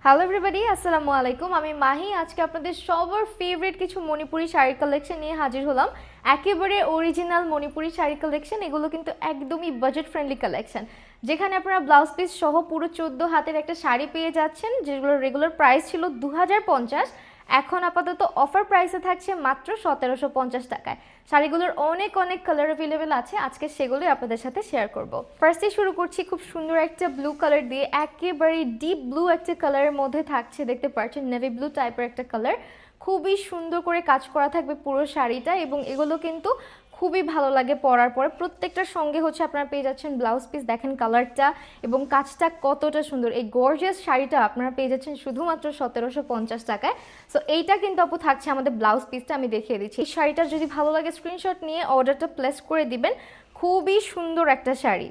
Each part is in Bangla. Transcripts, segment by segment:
হ্যালো এভরিবডি, আসসালামু আলাইকুম। আমি মাহি। আজকে আপনাদের সবার ফেভারিট কিছু মণিপুরি শাড়ি কালেকশন নিয়ে হাজির হলাম। একেবারে অরিজিনাল মণিপুরি শাড়ি কালেকশন। এগুলো কিন্তু একদমই বাজেট ফ্রেন্ডলি কালেকশন, যেখানে আপনারা ব্লাউজ পিস সহ পুরো 14 হাতের একটা শাড়ি পেয়ে যাচ্ছেন, যেগুলোর রেগুলার প্রাইস ছিল 2050। এখন আপাতত অফার প্রাইসে থাকছে মাত্র 1750 টাকায়। শাড়িগুলোর অনেক অনেক কালার অ্যাভেলেবেল আছে, আজকে সেগুলোই আপনাদের সাথে শেয়ার করব। ফার্স্টে শুরু করছি খুব সুন্দর একটা ব্লু কালার দিয়ে। একেবারে ডিপ ব্লু একটা কালারের মধ্যে থাকছে, দেখতে পাচ্ছেন নেভি ব্লু টাইপের একটা কালার। খুবই সুন্দর করে কাজ করা থাকবে পুরো শাড়িটা, এবং এগুলো কিন্তু খুবই ভালো লাগে পরার পরে। প্রত্যেকটার সঙ্গে হচ্ছে আপনারা পেয়ে যাচ্ছেন ব্লাউজ পিস। দেখেন কালারটা এবং কাজটা কতটা সুন্দর। এই গর্জিয়াস শাড়িটা আপনারা পেয়ে যাচ্ছেন শুধুমাত্র 1750 টাকায়। সো এইটা কিন্তু আপু থাকছে আমাদের ব্লাউজ পিসটা, আমি দেখিয়ে দিচ্ছি। এই শাড়িটা যদি ভালো লাগে স্ক্রিনশট নিয়ে অর্ডারটা প্লেস করে দিবেন। খুবই সুন্দর একটা শাড়ি।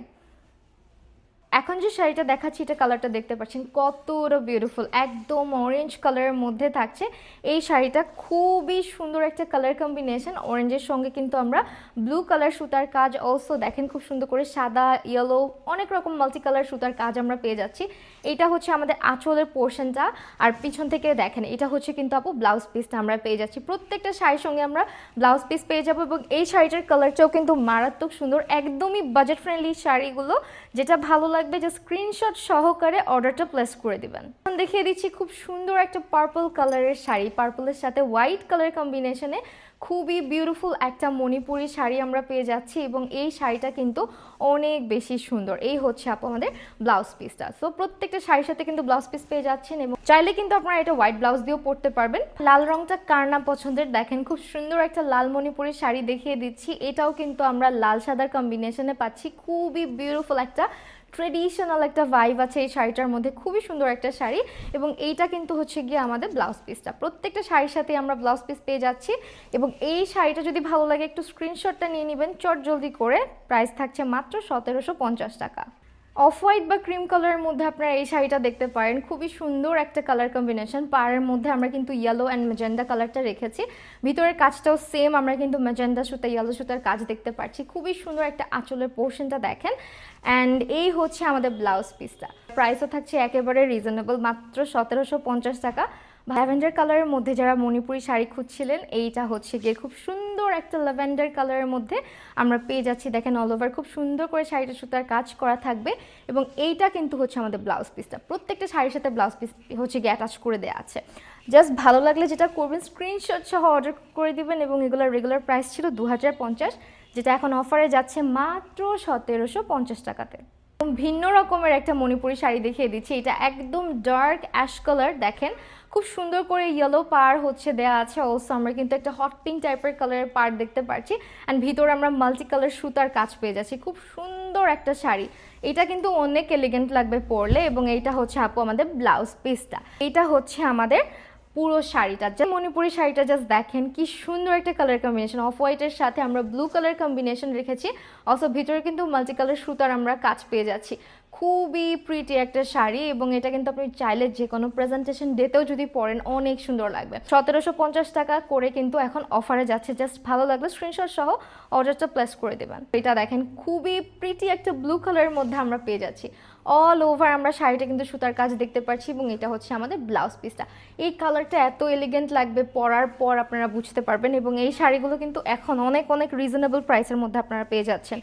এখন যে শাড়িটা দেখাচ্ছি, এটা কালারটা দেখতে পাচ্ছেন কতটা বিউটিফুল, একদম অরেঞ্জ কালারের মধ্যে থাকছে। এই শাড়িটা খুবই সুন্দর একটা কালার কম্বিনেশন। অরেঞ্জের সঙ্গে কিন্তু আমরা ব্লু কালার সুতার কাজ, অলসো দেখেন খুব সুন্দর করে সাদা, ইয়েলো, অনেক রকম মাল্টি কালার সুতার কাজ আমরা পেয়ে যাচ্ছি। এটা হচ্ছে আমাদের আঁচলের পোর্শনটা, আর পিছন থেকে দেখেন এটা হচ্ছে কিন্তু আপু ব্লাউজ পিসটা আমরা পেয়ে যাচ্ছি। প্রত্যেকটা শাড়ির সঙ্গে আমরা ব্লাউজ পিস পেয়ে যাবো, এবং এই শাড়িটার কালারটাও কিন্তু মারাত্মক সুন্দর। একদমই বাজেট ফ্রেন্ডলি শাড়িগুলো, যেটা ভালো লাগবে যে স্ক্রিনশট সহকারে অর্ডারটা প্লেস করে দিবেন। এখন দেখিয়ে দিচ্ছি খুব সুন্দর একটা পার্পল কালারের শাড়ি, পার্পলের সাথে হোয়াইট কালার কম্বিনেশনে খুবই বিউটিফুল একটা মণিপুরি শাড়ি আমরা পেয়ে যাচ্ছি, এবং এই শাড়িটা কিন্তু অনেক বেশি সুন্দর। এই হচ্ছে আপু আমাদের ব্লাউজ পিসটা। সো প্রত্যেকটা শাড়ির সাথে কিন্তু ব্লাউজ পিস পেয়ে যাচ্ছেন, এবং চাইলে কিন্তু আপনারা এটা হোয়াইট ব্লাউজ দিয়েও পরতে পারবেন। লাল রংটা কার না পছন্দের, দেখেন খুব সুন্দর একটা লাল মণিপুরি শাড়ি দেখিয়ে দিচ্ছি। এটাও কিন্তু আমরা লাল সাদার কম্বিনেশনে পাচ্ছি। খুবই বিউটিফুল একটা ট্রেডিশনাল একটা ভাইব আছে এই শাড়িটার মধ্যে। খুবই সুন্দর একটা শাড়ি, এবং এইটা কিন্তু হচ্ছে গিয়ে আমাদের ব্লাউজ পিসটা। প্রত্যেকটা শাড়ির সাথে আমরা ব্লাউজ পিস পেয়ে যাচ্ছি, এবং এই শাড়িটা যদি ভালো লাগে একটু স্ক্রিনশটটা নিয়ে নেবেন চট জলদি করে। প্রাইস থাকছে মাত্র 1750 টাকা। অফ হোয়াইট বা ক্রিম কালারের মধ্যে আপনারা এই শাড়িটা দেখতে পারেন। খুবই সুন্দর একটা কালার কম্বিনেশন। পাড়ের মধ্যে আমরা কিন্তু ইয়েলো অ্যান্ড ম্যাজেন্ডা কালারটা রেখেছি। ভিতরের কাজটাও সেম, আমরা কিন্তু ম্যাজেন্ডা সুতা, ইয়েলো সুতার কাজ দেখতে পাচ্ছি। খুবই সুন্দর একটা আঁচলের পোর্শনটা দেখেন। অ্যান্ড এই হচ্ছে আমাদের ব্লাউজ পিসটা। প্রাইসও থাকছে একেবারে রিজনেবল, মাত্র 1750 টাকা। ল্যাভেন্ডার কালারের মধ্যে যারা মণিপুরি শাড়ি খুঁজছিলেন, এইটা হচ্ছে গিয়ে খুব সুন্দর একটা ল্যাভেন্ডার কালারের মধ্যে আমরা পেয়ে যাচ্ছি। দেখেন অল ওভার খুব সুন্দর করে শাড়িটা সুতার কাজ করা থাকবে, এবং এইটা কিন্তু হচ্ছে আমাদের ব্লাউজ পিসটা। প্রত্যেকটা শাড়ির সাথে ব্লাউজ পিস হচ্ছে গিয়ে অ্যাটাচ করে দেওয়া আছে। জাস্ট ভালো লাগলে যেটা করবেন স্ক্রিনশট সহ অর্ডার করে দিবেন, এবং এগুলোর রেগুলার প্রাইস ছিল 2050, যেটা এখন অফারে যাচ্ছে মাত্র 1750 টাকাতে। ভিন্ন রকমের একটা মণিপুরি শাড়ি দেখিয়ে দিচ্ছি। এটা একদম ডার্ক অ্যাশ কালার, দেখেন খুব সুন্দর করে ইয়েলো পার হচ্ছে দেয়া আছে। অলসো আমরা কিন্তু একটা হট পিঙ্ক টাইপের কালারের পার দেখতে পাচ্ছি, অ্যান্ড ভিতরে আমরা মাল্টি কালার সুতার কাজ পেয়ে যাচ্ছি। খুব সুন্দর একটা শাড়ি, এটা কিন্তু অনেক এলিগেন্ট লাগবে পরলে। এবং এইটা হচ্ছে আপু আমাদের ব্লাউজ পিসটা। এটা হচ্ছে আমাদের পুরো শাড়িটা। যে মণিপুরি শাড়িটা জাস্ট দেখেন কি সুন্দর একটা কালার কম্বিনেশন। অফ হোয়াইটের সাথে আমরা ব্লু কালার কম্বিনেশন রেখেছি। অলসো ভিতরে কিন্তু মাল্টি কালার সুতার আমরা কাজ পেয়ে যাচ্ছি। খুবই প্রিটি একটা শাড়ি, এবং এটা কিন্তু আপনি চাইলে যে কোনো প্রেজেন্টেশন ডেতেও যদি পরেন অনেক সুন্দর লাগবে। 1750 টাকা করে কিন্তু এখন অফারে যাচ্ছে। জাস্ট ভালো লাগলে স্ক্রিনশট সহ অর্ডারটা প্লেস করে দেবেন। এটা দেখেন খুবই প্রিটি একটা ব্লু কালারের মধ্যে আমরা পেয়ে যাচ্ছি। অল ওভার আমরা শাড়িটা কিন্তু সুতার কাজ দেখতে পাচ্ছি, এবং এটা হচ্ছে আমাদের ব্লাউজ পিসটা। এই কালারটা এত এলিগেন্ট লাগবে, পরার পর আপনারা বুঝতে পারবেন। এবং এই শাড়িগুলো কিন্তু এখন অনেক অনেক রিজনেবল প্রাইসের মধ্যে আপনারা পেয়ে যাচ্ছেন।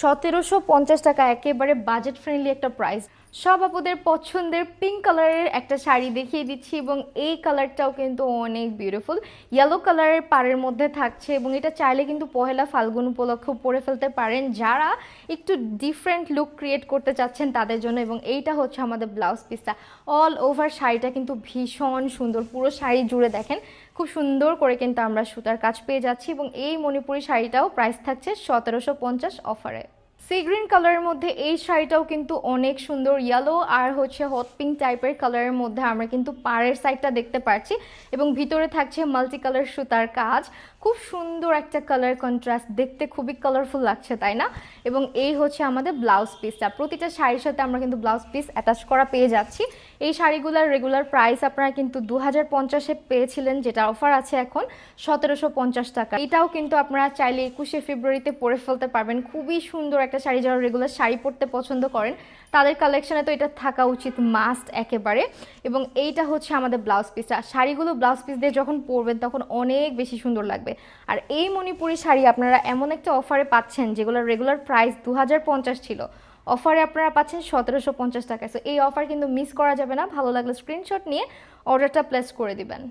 1750 টাকা, একেবারে বাজেট ফ্রেন্ডলি একটা প্রাইস। সব আপুদের পছন্দের পিঙ্ক কালারের একটা শাড়ি দেখিয়ে দিচ্ছি, এবং এই কালারটাও কিন্তু অনেক বিউটিফুল। ইয়েলো কালারের পাড়ের মধ্যে থাকছে, এবং এটা চাইলে কিন্তু পহেলা ফাল্গুন উপলক্ষে পরে ফেলতে পারেন যারা একটু ডিফারেন্ট লুক ক্রিয়েট করতে চাচ্ছেন তাদের জন্য। এবং এইটা হচ্ছে আমাদের ব্লাউজ পিসটা। অল ওভার শাড়িটা কিন্তু ভীষণ সুন্দর, পুরো শাড়ি জুড়ে দেখেন খুব সুন্দর করে কিন্তু আমরা সুতার কাজ পেয়ে যাচ্ছি। এবং এই মণিপুরি শাড়িটাও প্রাইস থাকছে 1750 অফারে। সি গ্রিন কালারের মধ্যে এই শাড়িটাও কিন্তু অনেক সুন্দর। ইয়েলো আর হচ্ছে হট পিঙ্ক টাইপের কালারের মধ্যে আমরা কিন্তু পাড়ের সাইডটা দেখতে পাচ্ছি, এবং ভিতরে থাকছে মাল্টি কালার সুতার কাজ। খুব সুন্দর একটা কালার কন্ট্রাস্ট, দেখতে খুবই কালারফুল লাগছে, তাই না? এবং এই হচ্ছে আমাদের ব্লাউজ পিসটা। প্রতিটা শাড়ির সাথে আমরা কিন্তু ব্লাউজ পিস অ্যাটাচ করা পেয়ে যাচ্ছি। এই শাড়িগুলোর রেগুলার প্রাইস আপনারা কিন্তু 2050-এ পেয়েছিলেন, যেটা অফার আছে এখন 1750 টাকা। এটাও কিন্তু আপনারা চাইলে 21শে ফেব্রুয়ারিতে পরে ফেলতে পারবেন। খুবই সুন্দর একটা শাড়ি, যারা রেগুলার শাড়ি পরতে পছন্দ করেন তাদের কালেকশনে তো এটা থাকা উচিত মাস্ট একেবারে। এবং এইটা হচ্ছে আমাদের ব্লাউজ পিসটা। শাড়িগুলো ব্লাউজ পিস দিয়ে যখন পরবেন তখন অনেক বেশি সুন্দর লাগবে। আর এই মণিপুরি শাড়ি আপনারা এমন একটা অফারে পাচ্ছেন যেগুলোর রেগুলার প্রাইস 2050 ছিল, অফারে আপনারা পাচ্ছেন 1750 টাকায়। সো এই অফার কিন্তু মিস করা যাবে না। ভালো লাগলে স্ক্রিনশট নিয়ে অর্ডারটা প্লেস করে দিবেন।